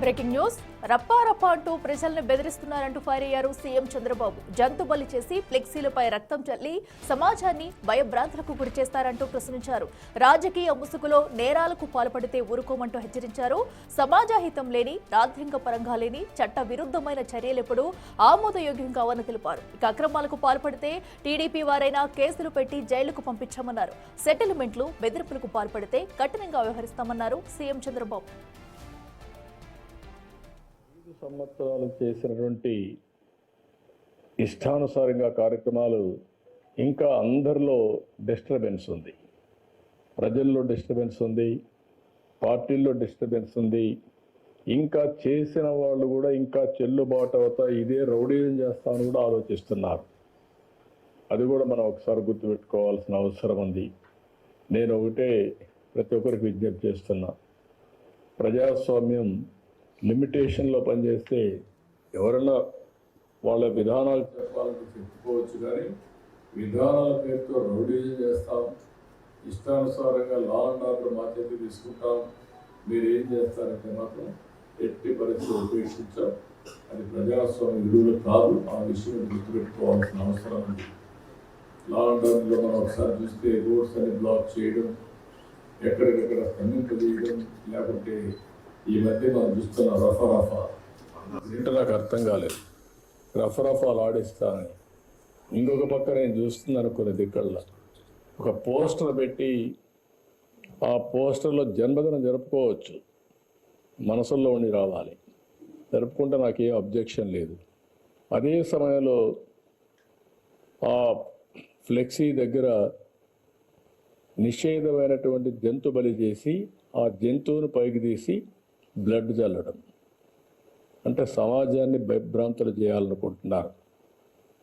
Breaking news. రప్పా రప్పా అంటూ ప్రజల్ని బెదిరిస్తున్నారంటూ fire అయ్యారు సీఎం చంద్రబాబు. జంతు బలి చేసి ఫ్లెక్సీలపై రక్తం చల్లి సమాజాన్ని భయభ్రాంతులకు గురి చేస్తారంటూ ప్రశ్నించారు. రాజకీయ ముసుగులో నేరాలకు పాల్పడితే ఊరుకోమంటూ హెచ్చరించారు. సమాజహితం లేని, రాజ్యాంగ పరంగా లేని చట్ట విరుద్ధమైన చర్యలెప్పుడు ఆమోదయోగ్యం కావని తెలిపారు. ఇక అక్రమాలకు పాల్పడితే టీడీపీ వారైనా కేసులు పెట్టి జైలుకు పంపించామన్నారు. సెటిల్మెంట్లు, బెదిరింపులకు పాల్పడితే కఠినంగా వ్యవహరిస్తామన్నారు సీఎం చంద్రబాబు. సంవత్సరాలు చేసినటువంటి ఇష్టానుసారంగా కార్యక్రమాలు ఇంకా అందరిలో డిస్టర్బెన్స్ ఉంది. ప్రజల్లో డిస్టర్బెన్స్ ఉంది, పార్టీల్లో డిస్టర్బెన్స్ ఉంది. ఇంకా చేసిన వాళ్ళు కూడా ఇంకా చెల్లుబాటు అవుతా ఇదే రౌడీజం చేస్తామని కూడా ఆలోచిస్తున్నారు. అది కూడా మనం ఒకసారి గుర్తుపెట్టుకోవాల్సిన అవసరం ఉంది. నేను ఒకటే ప్రతి ఒక్కరికి విజ్ఞప్తి చేస్తున్నా, ప్రజాస్వామ్యం లిమిటేషన్లో పనిచేస్తే ఎవరన్నా వాళ్ళ విధానాలు చెప్పాలని చెప్పుకోవచ్చు, కానీ విధానాల పేరుతో రౌడీజం చేస్తాం, ఇష్టానుసారంగా లా అండ్ ఆర్డర్ మా చేతి తీసుకుంటాం, మీరు ఏం చేస్తారంటే మాత్రం ఎట్టి పరిస్థితులు ఉపేక్షించాం. అది ప్రజాస్వామ్య విలువలు కాదు. ఆ విషయం గుర్తుపెట్టుకోవాల్సిన అవసరం ఉంది. లా అండ్ ఆర్డర్లో మనం ఒకసారి చూస్తే రోడ్స్ అని బ్లాక్ చేయడం, ఎక్కడికక్కడ స్తంభింపజేయడం, లేకుంటే ఈ మధ్య మనం చూస్తున్న రఫా అంటే నాకు అర్థం కాలేదు. రఫాలు ఆడిస్తానని ఇంకొక పక్క నేను చూస్తున్నాను కొన్ని దిక్కల్లో ఒక పోస్టర్ పెట్టి ఆ పోస్టర్లో జన్మదినం జరుపుకోవచ్చు, మనసుల్లో ఉండి రావాలి, జరుపుకుంటే నాకేం అబ్జెక్షన్ లేదు. అదే సమయంలో ఆ ఫ్లెక్సీ దగ్గర నిషేధమైనటువంటి జంతు బలి చేసి ఆ జంతువును పైకి తీసి బ్లడ్ చల్లడం అంటే సమాజాన్ని భయభ్రాంతులు చేయాలనుకుంటున్నారు.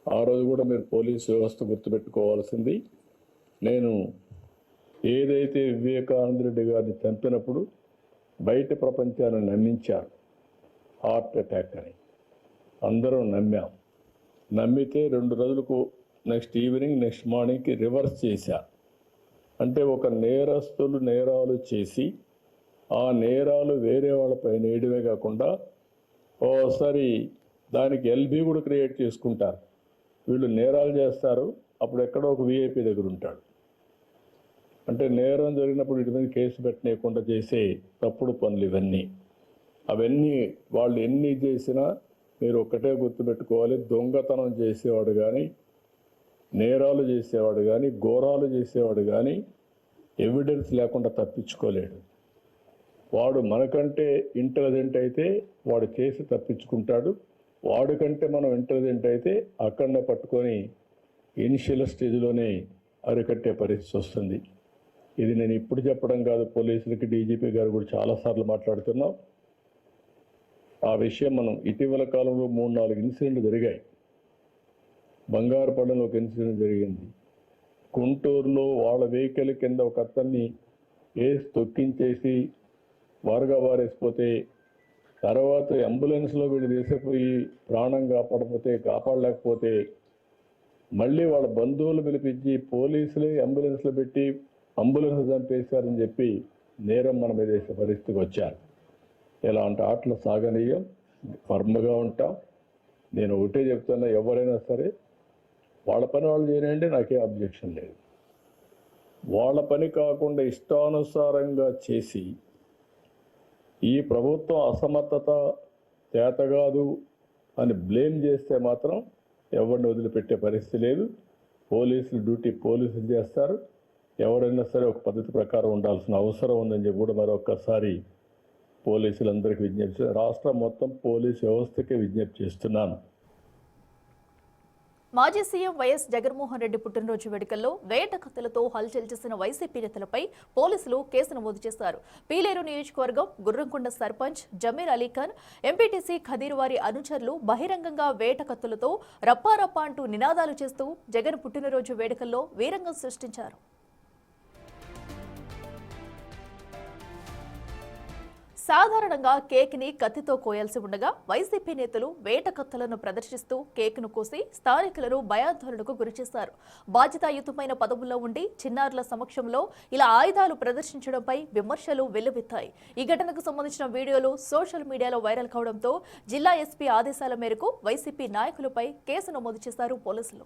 ఆ రోజు కూడా మీరు పోలీసు వ్యవస్థ గుర్తుపెట్టుకోవాల్సింది, నేను ఏదైతే వివేకానంద రెడ్డి గారిని చంపినప్పుడు బయట ప్రపంచాన్ని నమ్మించారు హార్ట్ అటాక్ అని. అందరం నమ్మాం. నమ్మితే 2 రోజులకు నెక్స్ట్ ఈవినింగ్ నెక్స్ట్ మార్నింగ్కి రివర్స్ చేశారు. అంటే ఒక నేరస్తులు నేరాలు చేసి ఆ నేరాలు వేరే వాళ్ళపై నేయడమే కాకుండా ఓసారి దానికి ఎల్బీ కూడా క్రియేట్ చేసుకుంటారు. వీళ్ళు నేరాలు చేస్తారు, అప్పుడు ఎక్కడో ఒక విఐపి దగ్గర ఉంటాడు. అంటే నేరం జరిగినప్పుడు వీటి మీద కేసు పెట్టనీయకుండా చేసే తప్పుడు పనులు ఇవన్నీ. అవన్నీ వాళ్ళు ఎన్ని చేసినా మీరు ఒక్కటే గుర్తుపెట్టుకోవాలి, దొంగతనం చేసేవాడు కానీ, నేరాలు చేసేవాడు కానీ, ఘోరాలు చేసేవాడు కానీ ఎవిడెన్స్ లేకుండా తప్పించుకోలేడు. వాడు మనకంటే ఇంటెలిజెంట్ అయితే వాడు చేసి తప్పించుకుంటాడు. వాడికంటే మనం ఇంటెలిజెంట్ అయితే అక్కడనే పట్టుకొని ఇనిషియల్ స్టేజ్లోనే అరికట్టే పరిస్థితి వస్తుంది. ఇది నేను ఇప్పుడు చెప్పడం కాదు, పోలీసులకి డీజీపీ గారు కూడా చాలాసార్లు మాట్లాడుతున్నాం. ఆ విషయం మనం ఇటీవల కాలంలో 3-4 ఇన్సిడెంట్లు జరిగాయి. బంగారుపడంలో ఒక ఇన్సిడెంట్ జరిగింది. గుంటూరులో వాళ్ళ వెహికల్ కింద ఒక అతన్ని వేసి తొక్కించేసి వారుగా వారేసిపోతే తర్వాత అంబులెన్స్లో వీళ్ళు తీసిపోయి ప్రాణం కాపాడలేకపోతే మళ్ళీ వాళ్ళ బంధువులు పిలిపించి పోలీసులే అంబులెన్స్లో పెట్టి అంబులెన్స్ చంపేశారని చెప్పి నేరం మన మీద వేసే పరిస్థితికి వచ్చారు. ఇలాంటి ఆటలు సాగనీయం, ఫర్మ్గా ఉంటాం. నేను ఒకటే చెప్తున్నా, ఎవరైనా సరే వాళ్ళ పని వాళ్ళు చేయనండి, నాకే అబ్జెక్షన్ లేదు. వాళ్ళ పని కాకుండా ఇష్టానుసారంగా చేసి ఈ ప్రభుత్వం అసమర్థత చేతగాదు అని బ్లేమ్ చేస్తే మాత్రం ఎవరిని వదిలిపెట్టే పరిస్థితి లేదు. పోలీసులు డ్యూటీ పోలీసులు చేస్తారు. ఎవరైనా సరే ఒక పద్ధతి ప్రకారం ఉండాల్సిన అవసరం ఉందని చెప్పి కూడా మరొక్కసారి పోలీసులందరికీ విజ్ఞప్తి, రాష్ట్రం మొత్తం పోలీసు వ్యవస్థకే విజ్ఞప్తి చేస్తున్నాను. మాజీ సీఎం వైఎస్ జగన్మోహన్ రెడ్డి పుట్టినరోజు వేడుకల్లో వేట కత్తులతో హల్చల్ చేసిన వైసీపీ నేతలపై పోలీసులు కేసు నమోదు చేశారు. పీలేరు నియోజకవర్గం గుర్రంకొండ సర్పంచ్ జమీర్ అలీఖాన్, ఎంపీటీసీ ఖదీర్ వారి అనుచరులు బహిరంగంగా వేట కత్తులతో రప్పారప్ప అంటూ నినాదాలు చేస్తూ జగన్ పుట్టినరోజు వేడుకల్లో వీరంగం సృష్టించారు. సాధారణంగా కేక్ ని కత్తితో కోయాల్సి ఉండగా వైసీపీ నేతలు వేట కత్తులను ప్రదర్శిస్తూ కేక్ ను కోసి స్థానికులను భయాందోళనకు గురిచేశారు. బాధ్యతాయుతమైన పదవుల్లో ఉండి చిన్నారుల సమక్షంలో ఇలా ఆయుధాలు ప్రదర్శించడంపై విమర్శలు వెల్లువెత్తాయి. ఈ ఘటనకు సంబంధించిన వీడియోలు సోషల్ మీడియాలో వైరల్ కావడంతో జిల్లా ఎస్పీ ఆదేశాల మేరకు వైసీపీ నాయకులపై కేసు నమోదు చేశారు పోలీసులు.